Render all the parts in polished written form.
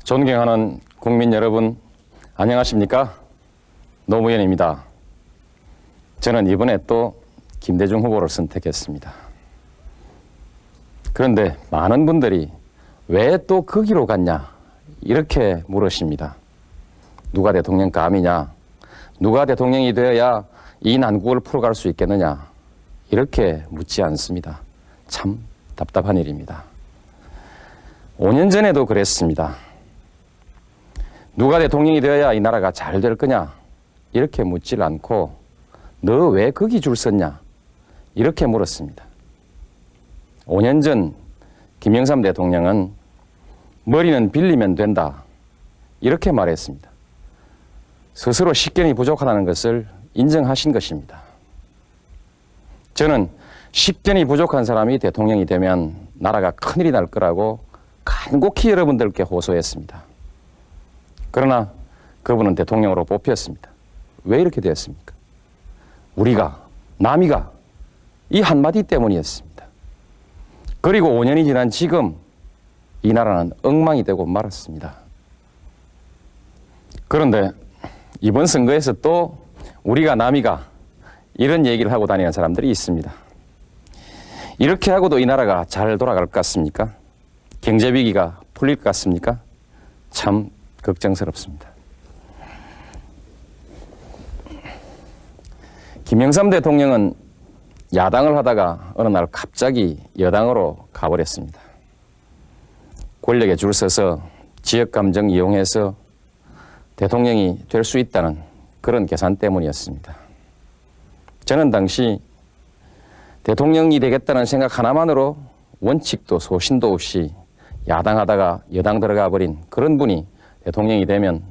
존경하는 국민 여러분, 안녕하십니까? 노무현입니다. 저는 이번에 또 김대중 후보를 선택했습니다. 그런데 많은 분들이 왜 또 그 길로 갔냐 이렇게 물으십니다. 누가 대통령감이냐? 누가 대통령이 되어야 이 난국을 풀어갈 수 있겠느냐? 이렇게 묻지 않습니다. 참 답답한 일입니다. 5년 전에도 그랬습니다. 누가 대통령이 되어야 이 나라가 잘 될 거냐? 이렇게 묻질 않고 너 왜 거기 줄 섰냐? 이렇게 물었습니다. 5년 전 김영삼 대통령은 머리는 빌리면 된다. 이렇게 말했습니다. 스스로 식견이 부족하다는 것을 인정하신 것입니다. 저는 식견이 부족한 사람이 대통령이 되면 나라가 큰일이 날 거라고 간곡히 여러분들께 호소했습니다. 그러나 그분은 대통령으로 뽑혔습니다. 왜 이렇게 되었습니까? 우리가, 남이가 이 한마디 때문이었습니다. 그리고 5년이 지난 지금 이 나라는 엉망이 되고 말았습니다. 그런데 이번 선거에서 또 우리가, 남이가 이런 얘기를 하고 다니는 사람들이 있습니다. 이렇게 하고도 이 나라가 잘 돌아갈 것 같습니까? 경제 위기가 풀릴 것 같습니까? 참 걱정스럽습니다. 김영삼 대통령은 야당을 하다가 어느 날 갑자기 여당으로 가버렸습니다. 권력에 줄 서서 지역 감정 이용해서 대통령이 될 수 있다는 그런 계산 때문이었습니다. 저는 당시 대통령이 되겠다는 생각 하나만으로 원칙도 소신도 없이 야당하다가 여당 들어가 버린 그런 분이 대통령이 되면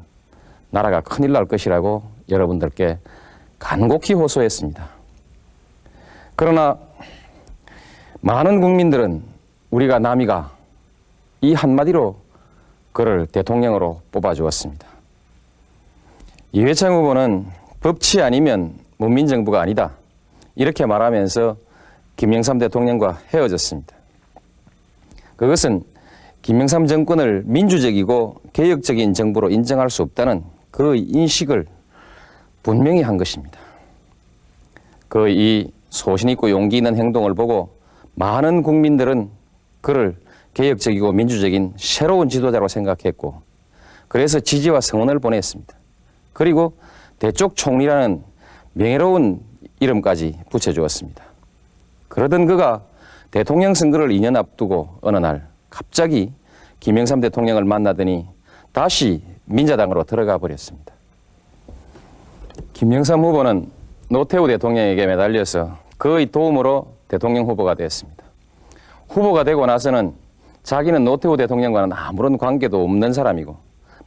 나라가 큰일 날 것이라고 여러분들께 간곡히 호소했습니다. 그러나 많은 국민들은 우리가, 남이가 이 한마디로 그를 대통령으로 뽑아주었습니다. 이회창 후보는 법치 아니면 문민정부가 아니다. 이렇게 말하면서 김영삼 대통령과 헤어졌습니다. 그것은 김영삼 정권을 민주적이고 개혁적인 정부로 인정할 수 없다는 그 인식을 분명히 한 것입니다. 그 이 소신 있고 용기 있는 행동을 보고 많은 국민들은 그를 개혁적이고 민주적인 새로운 지도자로 생각했고 그래서 지지와 성원을 보냈습니다. 그리고 대쪽 총리라는 명예로운 이름까지 붙여주었습니다. 그러던 그가 대통령 선거를 2년 앞두고 어느 날 갑자기 김영삼 대통령을 만나더니 다시 민자당으로 들어가 버렸습니다. 김영삼 후보는 노태우 대통령에게 매달려서 그의 도움으로 대통령 후보가 되었습니다. 후보가 되고 나서는 자기는 노태우 대통령과는 아무런 관계도 없는 사람이고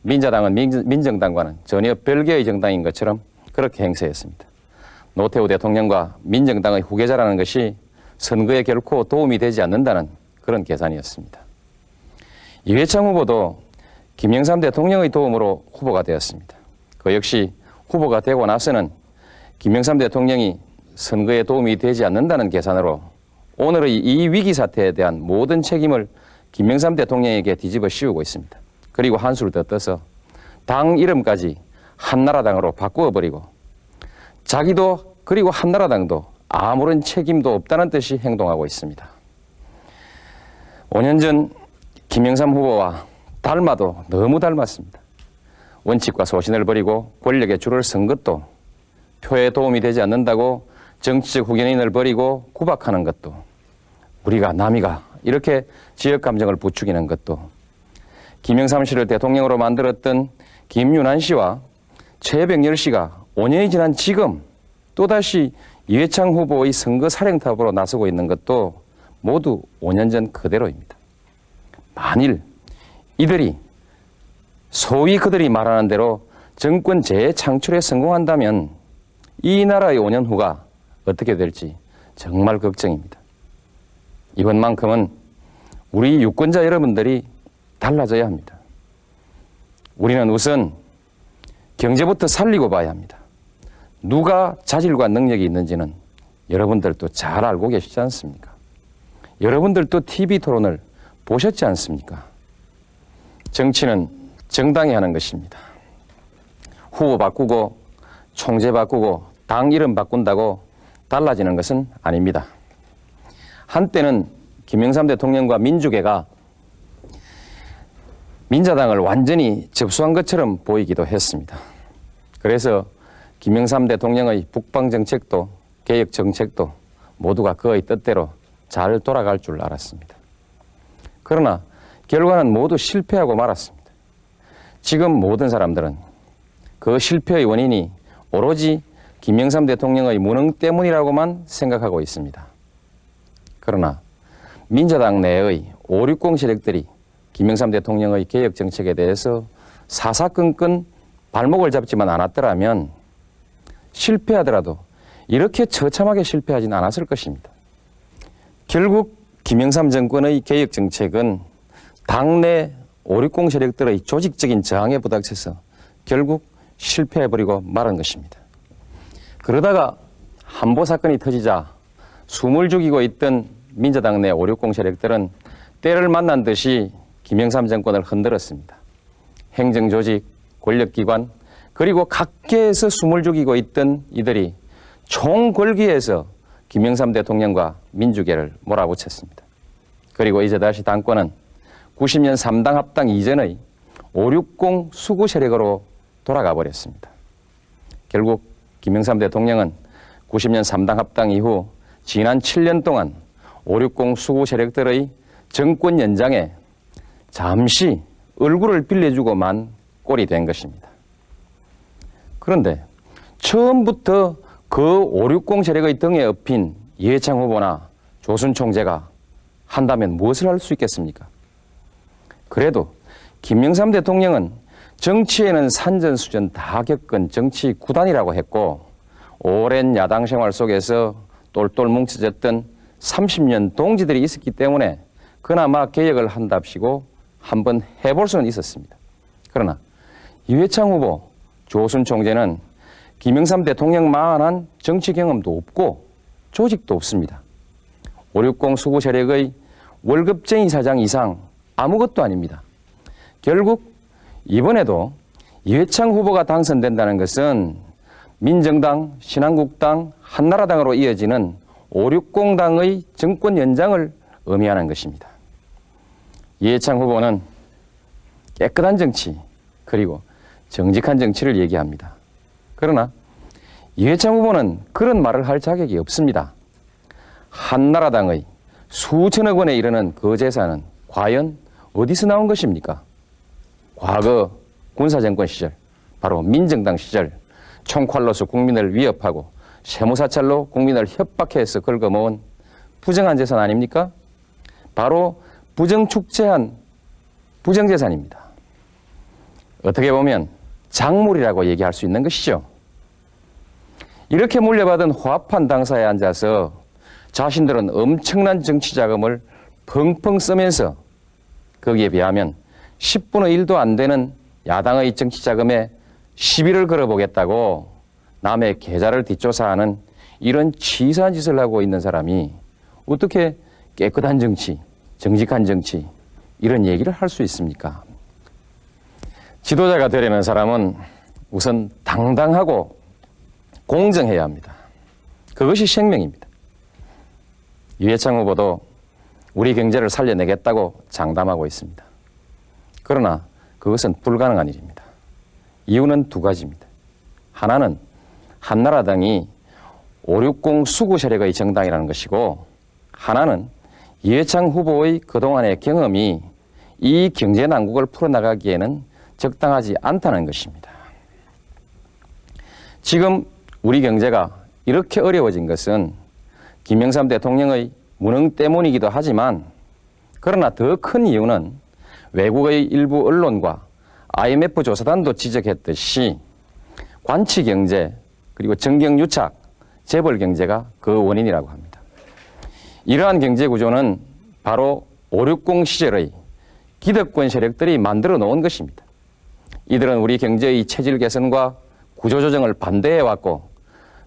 민자당은 민정당과는 전혀 별개의 정당인 것처럼 그렇게 행세했습니다. 노태우 대통령과 민정당의 후계자라는 것이 선거에 결코 도움이 되지 않는다는 그런 계산이었습니다. 이회창 후보도 김영삼 대통령의 도움으로 후보가 되었습니다. 그 역시 후보가 되고 나서는 김영삼 대통령이 선거에 도움이 되지 않는다는 계산으로 오늘의 이 위기 사태에 대한 모든 책임을 김영삼 대통령에게 뒤집어 씌우고 있습니다. 그리고 한수를 더 떠서 당 이름까지 한나라당으로 바꾸어 버리고 자기도 그리고 한나라당도 아무런 책임도 없다는 듯이 행동하고 있습니다. 5년 전 김영삼 후보와 닮아도 너무 닮았습니다. 원칙과 소신을 버리고 권력에 줄을 선 것도, 표에 도움이 되지 않는다고 정치적 후견인을 버리고 구박하는 것도, 우리가, 남이가 이렇게 지역 감정을 부추기는 것도, 김영삼 씨를 대통령으로 만들었던 김윤환 씨와 최백열 씨가 5년이 지난 지금 또다시 이회창 후보의 선거 사령탑으로 나서고 있는 것도 모두 5년 전 그대로입니다. 만일 이들이 소위 그들이 말하는 대로 정권 재창출에 성공한다면 이 나라의 5년 후가 어떻게 될지 정말 걱정입니다. 이번만큼은 우리 유권자 여러분들이 달라져야 합니다. 우리는 우선 경제부터 살리고 봐야 합니다. 누가 자질과 능력이 있는지는 여러분들도 잘 알고 계시지 않습니까? 여러분들도 TV 토론을 보셨지 않습니까? 정치는 정당이 하는 것입니다. 후보 바꾸고 총재 바꾸고 당 이름 바꾼다고 달라지는 것은 아닙니다. 한때는 김영삼 대통령과 민주계가 민자당을 완전히 접수한 것처럼 보이기도 했습니다. 그래서 김영삼 대통령의 북방 정책도 개혁 정책도 모두가 그의 뜻대로 잘 돌아갈 줄 알았습니다. 그러나 결과는 모두 실패하고 말았습니다. 지금 모든 사람들은 그 실패의 원인이 오로지 김영삼 대통령의 무능 때문이라고만 생각하고 있습니다. 그러나 민자당 내의 560 세력들이 김영삼 대통령의 개혁 정책에 대해서 사사건건 발목을 잡지만 않았더라면 실패하더라도 이렇게 처참하게 실패하진 않았을 것입니다. 결국 김영삼 정권의 개혁 정책은 당내 560 세력들의 조직적인 저항에 부닥쳐서 결국 실패해버리고 말은 것입니다. 그러다가 한보 사건이 터지자 숨을 죽이고 있던 민자당 내 560 세력들은 때를 만난 듯이 김영삼 정권을 흔들었습니다. 행정조직, 권력기관, 그리고 각계에서 숨을 죽이고 있던 이들이 총궐기에서 김영삼 대통령과 민주계를 몰아붙였습니다. 그리고 이제 다시 당권은 90년 3당 합당 이전의 560 수구 세력으로 돌아가 버렸습니다. 결국 김영삼 대통령은 90년 3당 합당 이후 지난 7년 동안 560 수구 세력들의 정권 연장에 잠시 얼굴을 빌려주고만 꼴이 된 것입니다. 그런데 처음부터 그 560 세력의 등에 업힌 이해창 후보나 조순 총재가 한다면 무엇을 할 수 있겠습니까? 그래도 김영삼 대통령은 정치에는 산전수전 다 겪은 정치 구단이라고 했고 오랜 야당 생활 속에서 똘똘 뭉쳐졌던 30년 동지들이 있었기 때문에 그나마 개혁을 한답시고 한번 해볼 수는 있었습니다. 그러나 이회창 후보, 조순 총재는 김영삼 대통령만한 정치 경험도 없고 조직도 없습니다. 560 수구 세력의 월급쟁이 사장 이상 아무것도 아닙니다. 결국 이번에도 이회창 후보가 당선된다는 것은 민정당, 신한국당, 한나라당으로 이어지는 560당의 정권 연장을 의미하는 것입니다. 이회창 후보는 깨끗한 정치 그리고 정직한 정치를 얘기합니다. 그러나 이회창 후보는 그런 말을 할 자격이 없습니다. 한나라당의 수천억 원에 이르는 그 재산은 과연 어디서 나온 것입니까? 과거 군사정권 시절, 바로 민정당 시절 총칼로서 국민을 위협하고 세무사찰로 국민을 협박해서 긁어모은 부정한 재산 아닙니까? 바로 부정축제한 부정재산입니다. 어떻게 보면 작물이라고 얘기할 수 있는 것이죠. 이렇게 물려받은 호합한 당사에 앉아서 자신들은 엄청난 정치 자금을 펑펑 쓰면서 거기에 비하면 10분의 1도 안 되는 야당의 정치 자금에 시비를 걸어보겠다고 남의 계좌를 뒷조사하는 이런 치사한 짓을 하고 있는 사람이 어떻게 깨끗한 정치, 정직한 정치 이런 얘기를 할 수 있습니까? 지도자가 되려는 사람은 우선 당당하고 공정해야 합니다. 그것이 생명입니다. 이회창 후보도 우리 경제를 살려내겠다고 장담하고 있습니다. 그러나 그것은 불가능한 일입니다. 이유는 두 가지입니다. 하나는 한나라당이 560 수구 세력의 정당이라는 것이고 하나는 이회창 후보의 그동안의 경험이 이 경제 난국을 풀어나가기에는 적당하지 않다는 것입니다. 지금 우리 경제가 이렇게 어려워진 것은 김영삼 대통령의 무능 때문이기도 하지만 그러나 더 큰 이유는 외국의 일부 언론과 IMF 조사단도 지적했듯이 관치경제 그리고 정경유착, 재벌경제가 그 원인이라고 합니다. 이러한 경제구조는 바로 560 시절의 기득권 세력들이 만들어 놓은 것입니다. 이들은 우리 경제의 체질 개선과 구조조정을 반대해왔고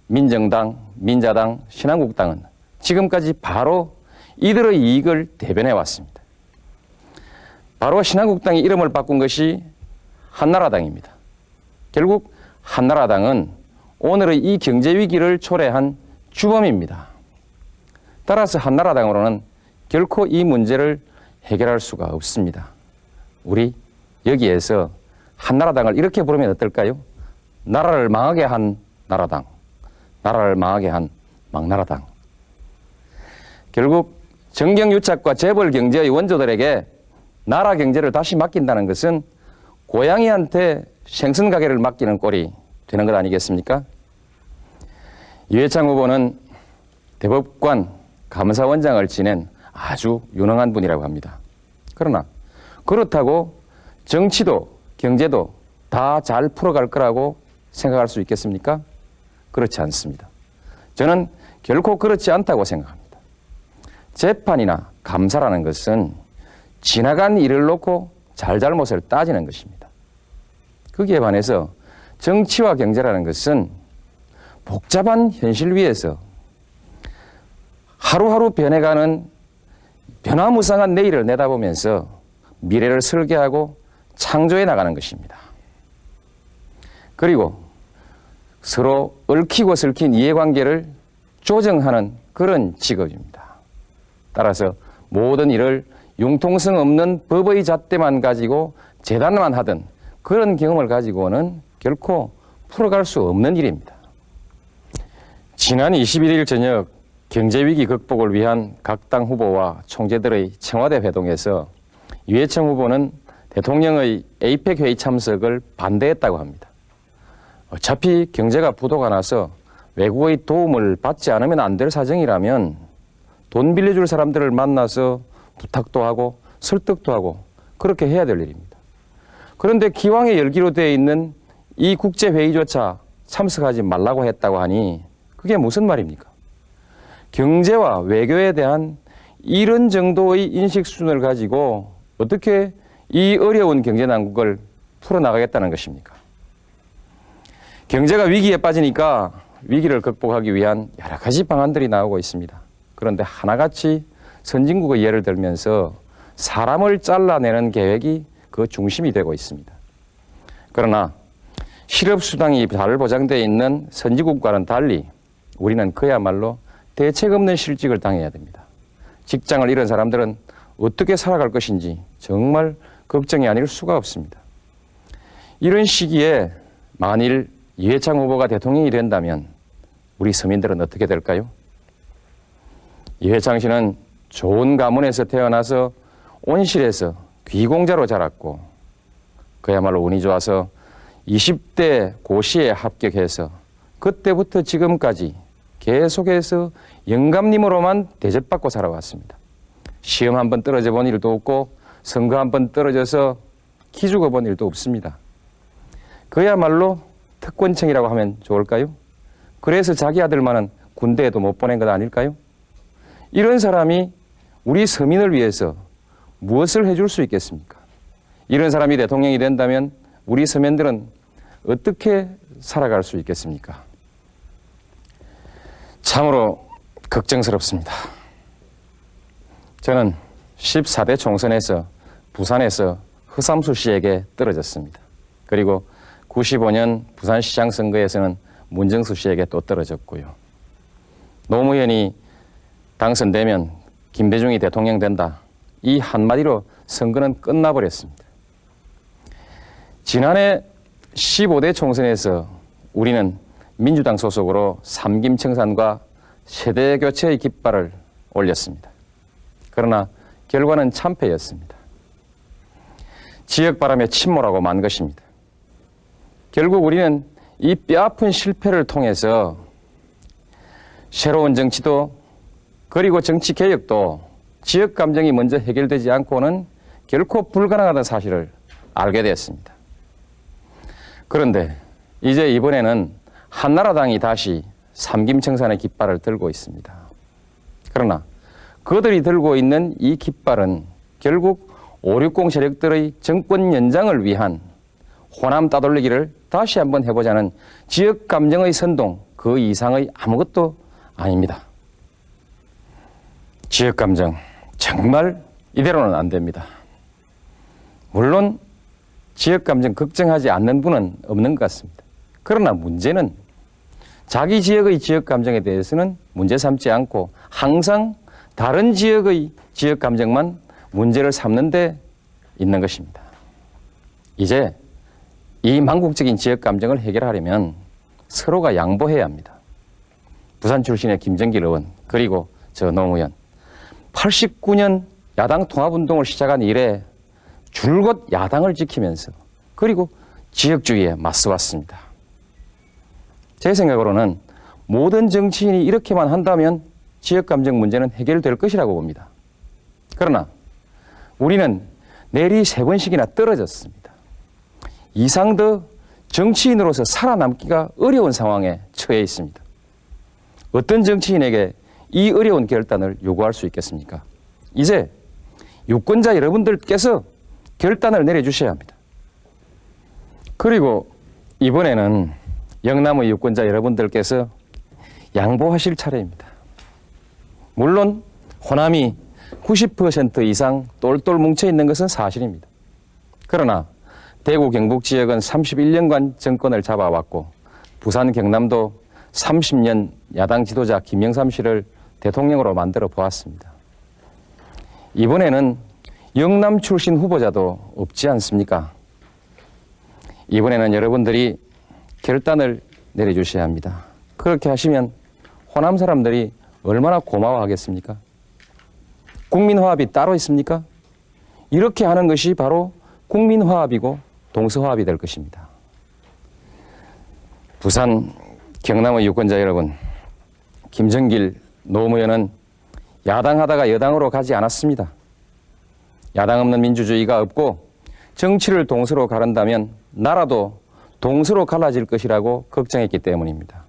민정당, 민자당, 신한국당은 지금까지 바로 이들의 이익을 대변해왔습니다. 바로 신한국당이 이름을 바꾼 것이 한나라당입니다. 결국 한나라당은 오늘의 이 경제 위기를 초래한 주범입니다. 따라서 한나라당으로는 결코 이 문제를 해결할 수가 없습니다. 우리 여기에서 한나라당을 이렇게 부르면 어떨까요? 나라를 망하게 한 나라당, 나라를 망하게 한 망나라당. 결국 정경유착과 재벌 경제의 원조들에게 나라 경제를 다시 맡긴다는 것은 고양이한테 생선 가게를 맡기는 꼴이 되는 것 아니겠습니까? 이회창 후보는 대법관 감사원장을 지낸 아주 유능한 분이라고 합니다. 그러나 그렇다고 정치도 경제도 다 잘 풀어갈 거라고 생각할 수 있겠습니까? 그렇지 않습니다. 저는 결코 그렇지 않다고 생각합니다. 재판이나 감사라는 것은 지나간 일을 놓고 잘잘못을 따지는 것입니다. 거기에 반해서 정치와 경제라는 것은 복잡한 현실 위에서 하루하루 변해가는 변화무쌍한 내일을 내다보면서 미래를 설계하고 창조해 나가는 것입니다. 그리고 서로 얽히고 설킨 이해관계를 조정하는 그런 직업입니다. 따라서 모든 일을 융통성 없는 법의 잣대만 가지고 재단만 하던 그런 경험을 가지고는 결코 풀어갈 수 없는 일입니다. 지난 21일 저녁 경제위기 극복을 위한 각 당 후보와 총재들의 청와대 회동에서 이회창 후보는 대통령의 에이펙 회의 참석을 반대했다고 합니다. 어차피 경제가 부도가 나서 외국의 도움을 받지 않으면 안 될 사정이라면 돈 빌려줄 사람들을 만나서 부탁도 하고 설득도 하고 그렇게 해야 될 일입니다. 그런데 기왕에 열기로 되어 있는 이 국제회의조차 참석하지 말라고 했다고 하니 그게 무슨 말입니까? 경제와 외교에 대한 이런 정도의 인식 수준을 가지고 어떻게 이 어려운 경제난국을 풀어나가겠다는 것입니까? 경제가 위기에 빠지니까 위기를 극복하기 위한 여러 가지 방안들이 나오고 있습니다. 그런데 하나같이 선진국의 예를 들면서 사람을 잘라내는 계획이 그 중심이 되고 있습니다. 그러나 실업수당이 잘 보장되어 있는 선진국과는 달리 우리는 그야말로 대책 없는 실직을 당해야 됩니다. 직장을 잃은 사람들은 어떻게 살아갈 것인지 정말 걱정이 아닐 수가 없습니다. 이런 시기에 만일 이회창 후보가 대통령이 된다면 우리 서민들은 어떻게 될까요? 이회창 씨는 좋은 가문에서 태어나서 온실에서 귀공자로 자랐고 그야말로 운이 좋아서 20대 고시에 합격해서 그때부터 지금까지 계속해서 영감님으로만 대접받고 살아왔습니다. 시험 한 번 떨어져 본 일도 없고 선거 한 번 떨어져서 기죽어 본 일도 없습니다. 그야말로 특권층이라고 하면 좋을까요? 그래서 자기 아들만은 군대에도 못 보낸 것 아닐까요? 이런 사람이 우리 서민을 위해서 무엇을 해줄 수 있겠습니까? 이런 사람이 대통령이 된다면 우리 서민들은 어떻게 살아갈 수 있겠습니까? 참으로 걱정스럽습니다. 저는 14대 총선에서 부산에서 허삼수 씨에게 떨어졌습니다. 그리고 95년 부산시장 선거에서는 문정수 씨에게 또 떨어졌고요. 노무현이 당선되면 김대중이 대통령 된다. 이 한마디로 선거는 끝나버렸습니다. 지난해 15대 총선에서 우리는 민주당 소속으로 삼김청산과 세대교체의 깃발을 올렸습니다. 그러나 결과는 참패였습니다. 지역바람에 침몰하고 만 것입니다. 결국 우리는 이 뼈아픈 실패를 통해서 새로운 정치도 그리고 정치개혁도 지역감정이 먼저 해결되지 않고는 결코 불가능하다는 사실을 알게 되었습니다. 그런데 이제 이번에는 한나라당이 다시 삼김청산의 깃발을 들고 있습니다. 그러나 그들이 들고 있는 이 깃발은 결국 560 세력들의 정권 연장을 위한 호남 따돌리기를 다시 한번 해보자는 지역감정의 선동 그 이상의 아무것도 아닙니다. 지역감정 정말 이대로는 안 됩니다. 물론 지역감정 걱정하지 않는 분은 없는 것 같습니다. 그러나 문제는 자기 지역의 지역감정에 대해서는 문제 삼지 않고 항상 다른 지역의 지역감정만 문제를 삼는 데 있는 것입니다. 이제 이 망국적인 지역감정을 해결하려면 서로가 양보해야 합니다. 부산 출신의 김정길 의원 그리고 저 노무현 89년 야당 통합운동을 시작한 이래 줄곧 야당을 지키면서 그리고 지역주의에 맞서왔습니다. 제 생각으로는 모든 정치인이 이렇게만 한다면 지역감정 문제는 해결될 것이라고 봅니다. 그러나 우리는 내리 3번씩이나 떨어졌습니다. 이상 더 정치인으로서 살아남기가 어려운 상황에 처해 있습니다. 어떤 정치인에게 이 어려운 결단을 요구할 수 있겠습니까? 이제 유권자 여러분들께서 결단을 내려주셔야 합니다. 그리고 이번에는 영남의 유권자 여러분들께서 양보하실 차례입니다. 물론 호남이 90% 이상 똘똘 뭉쳐있는 것은 사실입니다. 그러나 대구 경북 지역은 31년간 정권을 잡아왔고 부산 경남도 30년 야당 지도자 김영삼 씨를 대통령으로 만들어 보았습니다. 이번에는 영남 출신 후보자도 없지 않습니까? 이번에는 여러분들이 결단을 내려주셔야 합니다. 그렇게 하시면 호남 사람들이 얼마나 고마워하겠습니까? 국민화합이 따로 있습니까? 이렇게 하는 것이 바로 국민화합이고 동서화합이 될 것입니다. 부산, 경남의 유권자 여러분, 김정길, 노무현은 야당하다가 여당으로 가지 않았습니다. 야당 없는 민주주의가 없고 정치를 동서로 가른다면 나라도 동서로 갈라질 것이라고 걱정했기 때문입니다.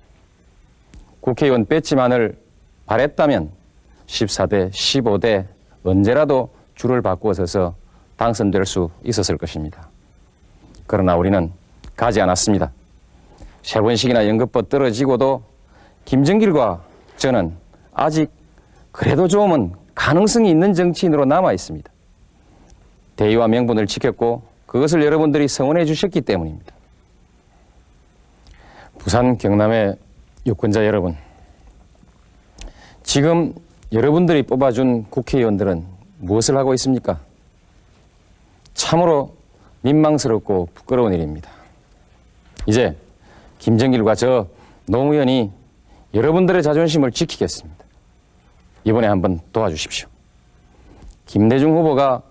국회의원 배지만을 바랬다면 14대, 15대 언제라도 줄을 바꾸어 서서 당선될 수 있었을 것입니다. 그러나 우리는 가지 않았습니다. 3번씩이나 연급법 떨어지고도 김정길과 저는 아직 그래도 조금은 가능성이 있는 정치인으로 남아 있습니다. 대의와 명분을 지켰고 그것을 여러분들이 성원해 주셨기 때문입니다. 부산 경남의 유권자 여러분, 지금 여러분들이 뽑아준 국회의원들은 무엇을 하고 있습니까? 참으로 민망스럽고 부끄러운 일입니다. 이제 김정길과 저 노무현이 여러분들의 자존심을 지키겠습니다. 이번에 한번 도와주십시오. 김대중 후보가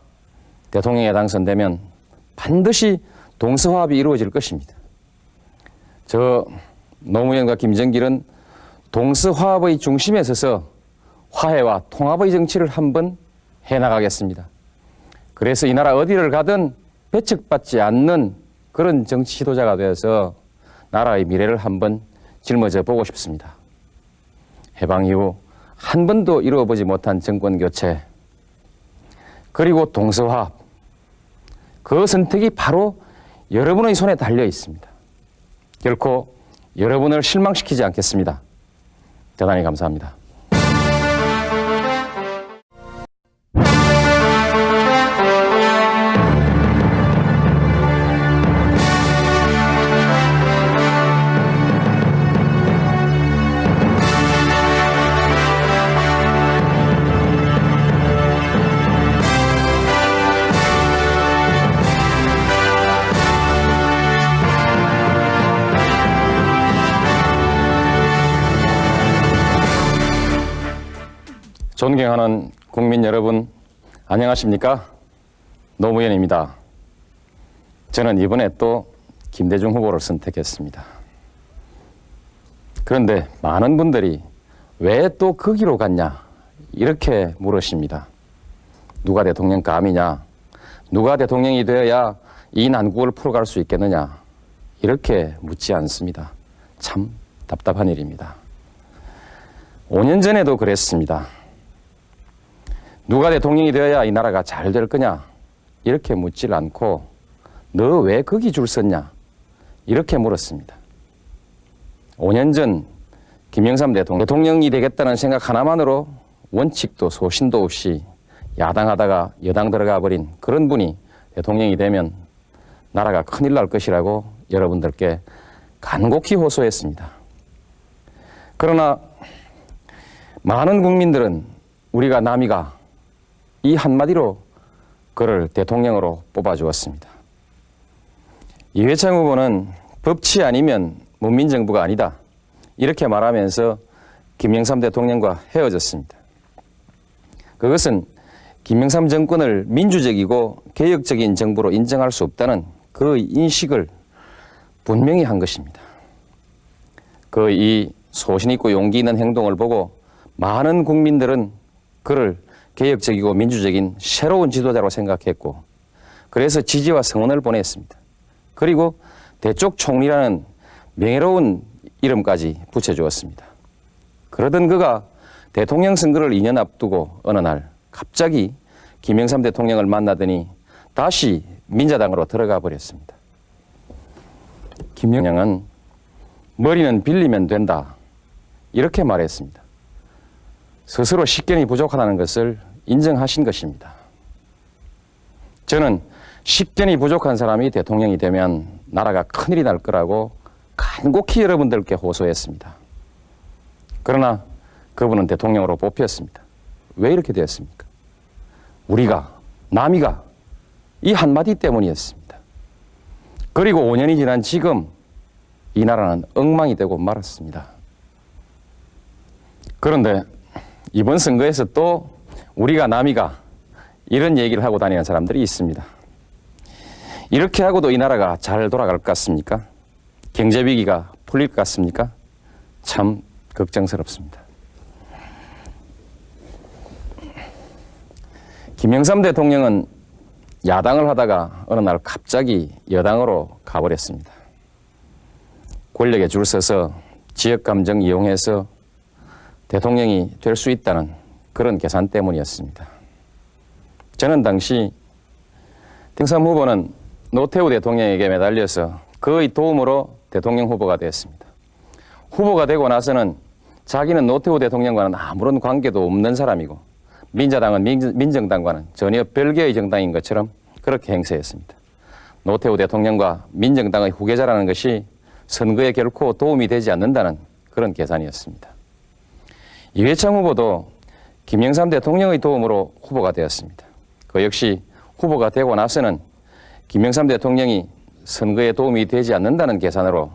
대통령에 당선되면 반드시 동서화합이 이루어질 것입니다. 저 노무현과 김정길은 동서화합의 중심에 서서 화해와 통합의 정치를 한번 해나가겠습니다. 그래서 이 나라 어디를 가든 배척받지 않는 그런 정치 지도자가 되어서 나라의 미래를 한번 짊어져 보고 싶습니다. 해방 이후 한 번도 이루어보지 못한 정권 교체, 그리고 동서화합, 그 선택이 바로 여러분의 손에 달려 있습니다. 결코 여러분을 실망시키지 않겠습니다. 대단히 감사합니다. 존경하는 국민 여러분, 안녕하십니까? 노무현입니다. 저는 이번에 또 김대중 후보를 선택했습니다. 그런데 많은 분들이 왜 또 거기로 갔냐 이렇게 물으십니다. 누가 대통령감이냐? 누가 대통령이 되어야 이 난국을 풀어갈 수 있겠느냐? 이렇게 묻지 않습니다. 참 답답한 일입니다. 5년 전에도 그랬습니다. 누가 대통령이 되어야 이 나라가 잘 될 거냐? 이렇게 묻질 않고 너 왜 거기 줄 섰냐? 이렇게 물었습니다. 5년 전 김영삼 대통령이 되겠다는 생각 하나만으로 원칙도 소신도 없이 야당하다가 여당 들어가 버린 그런 분이 대통령이 되면 나라가 큰일 날 것이라고 여러분들께 간곡히 호소했습니다. 그러나 많은 국민들은 우리가 남이가 이 한마디로 그를 대통령으로 뽑아주었습니다. 이회창 후보는 법치 아니면 문민정부가 아니다, 이렇게 말하면서 김영삼 대통령과 헤어졌습니다. 그것은 김영삼 정권을 민주적이고 개혁적인 정부로 인정할 수 없다는 그 인식을 분명히 한 것입니다. 그 이 소신 있고 용기 있는 행동을 보고 많은 국민들은 그를 개혁적이고 민주적인 새로운 지도자로 생각했고, 그래서 지지와 성원을 보냈습니다. 그리고 대쪽 총리라는 명예로운 이름까지 붙여주었습니다. 그러던 그가 대통령 선거를 2년 앞두고 어느 날 갑자기 김영삼 대통령을 만나더니 다시 민자당으로 들어가 버렸습니다. 김영삼은 머리는 빌리면 된다, 이렇게 말했습니다. 스스로 식견이 부족하다는 것을 인정하신 것입니다. 저는 식견이 부족한 사람이 대통령이 되면 나라가 큰일이 날 거라고 간곡히 여러분들께 호소했습니다. 그러나 그분은 대통령으로 뽑혔습니다. 왜 이렇게 되었습니까? 우리가, 남이가 이 한마디 때문이었습니다. 그리고 5년이 지난 지금 이 나라는 엉망이 되고 말았습니다. 그런데 이번 선거에서 또 우리가, 남이가 이런 얘기를 하고 다니는 사람들이 있습니다. 이렇게 하고도 이 나라가 잘 돌아갈 것 같습니까? 경제 위기가 풀릴 것 같습니까? 참 걱정스럽습니다. 김영삼 대통령은 야당을 하다가 어느 날 갑자기 여당으로 가버렸습니다. 권력에 줄 서서 지역 감정 이용해서 대통령이 될 수 있다는 그런 계산 때문이었습니다. 저는 당시 김영삼 후보는 노태우 대통령에게 매달려서 그의 도움으로 대통령 후보가 되었습니다. 후보가 되고 나서는 자기는 노태우 대통령과는 아무런 관계도 없는 사람이고 민자당은 민정당과는 전혀 별개의 정당인 것처럼 그렇게 행세했습니다. 노태우 대통령과 민정당의 후계자라는 것이 선거에 결코 도움이 되지 않는다는 그런 계산이었습니다. 이회창 후보도 김영삼 대통령의 도움으로 후보가 되었습니다. 그 역시 후보가 되고 나서는 김영삼 대통령이 선거에 도움이 되지 않는다는 계산으로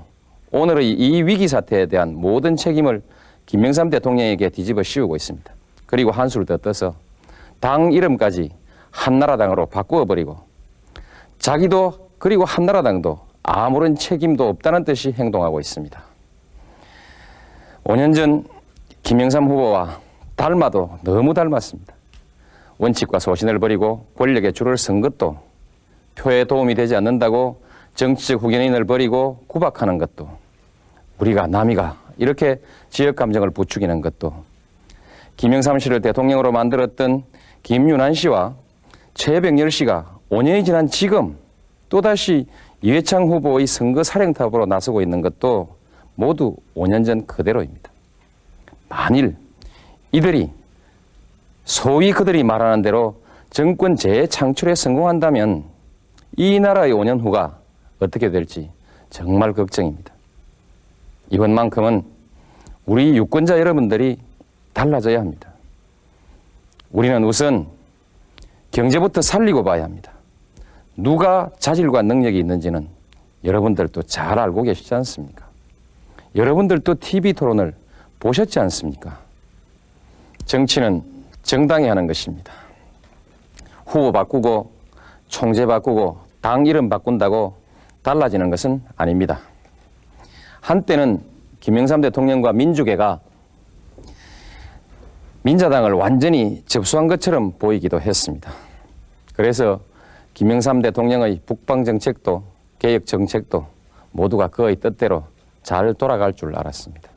오늘의 이 위기 사태에 대한 모든 책임을 김영삼 대통령에게 뒤집어 씌우고 있습니다. 그리고 한수를 더 떠서 당 이름까지 한나라당으로 바꾸어버리고 자기도 그리고 한나라당도 아무런 책임도 없다는 듯이 행동하고 있습니다. 5년 전 김영삼 후보와 닮아도 너무 닮았습니다. 원칙과 소신을 버리고 권력에 줄을 선 것도, 표에 도움이 되지 않는다고 정치적 후견인을 버리고 구박하는 것도, 우리가, 남이가 이렇게 지역 감정을 부추기는 것도, 김영삼 씨를 대통령으로 만들었던 김윤환 씨와 최백열 씨가 5년이 지난 지금 또다시 이회창 후보의 선거 사령탑으로 나서고 있는 것도 모두 5년 전 그대로입니다. 만일 이들이 소위 그들이 말하는 대로 정권 재창출에 성공한다면 이 나라의 5년 후가 어떻게 될지 정말 걱정입니다. 이번만큼은 우리 유권자 여러분들이 달라져야 합니다. 우리는 우선 경제부터 살리고 봐야 합니다. 누가 자질과 능력이 있는지는 여러분들도 잘 알고 계시지 않습니까? 여러분들도 TV 토론을 보셨지 않습니까? 정치는 정당이 하는 것입니다. 후보 바꾸고 총재 바꾸고 당 이름 바꾼다고 달라지는 것은 아닙니다. 한때는 김영삼 대통령과 민주계가 민자당을 완전히 접수한 것처럼 보이기도 했습니다. 그래서 김영삼 대통령의 북방정책도 개혁정책도 모두가 그의 뜻대로 잘 돌아갈 줄 알았습니다.